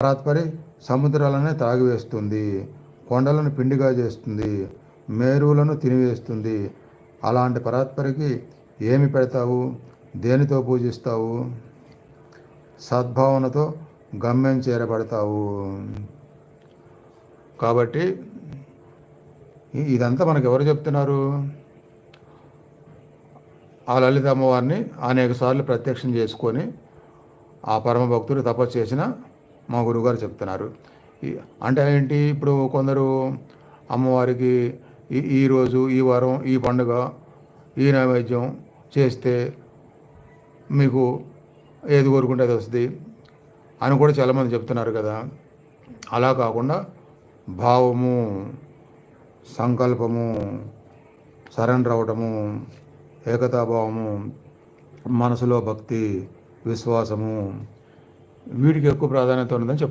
పరాత్పరి సముద్రాలనే తాగివేస్తుంది, కొండలను పిండిగా చేస్తుంది, మేరువులను తినివేస్తుంది. అలాంటి పరాత్పరికి ఏమి పెడతావు? దేనితో పూజిస్తావు? సద్భావనతో గమ్యం చేరబడతావు. కాబట్టి ఇదంతా మనకు ఎవరు చెప్తున్నారు? ఆ లలిత అమ్మవారిని అనేక సార్లు ప్రత్యక్షం చేసుకొని ఆ పరమ భక్తుడు తపస్సు చేసిన మా గురువుగారు చెప్తున్నారు. అంటే ఏంటి, ఇప్పుడు కొందరు అమ్మవారికి ఈరోజు ఈ వారం ఈ పండుగ ఈ నైవేద్యం చేస్తే మీకు ఏది కోరుకుంటే అది వస్తుంది అని కూడా చాలామంది చెప్తున్నారు కదా. అలా కాకుండా భావము, సంకల్పము, సరెండర్ అవ్వటము, ఏకతాభావము, మనసులో భక్తి, విశ్వాసము, వీటికి ఎక్కువ ప్రాధాన్యత ఉన్నదని చెప్తారు.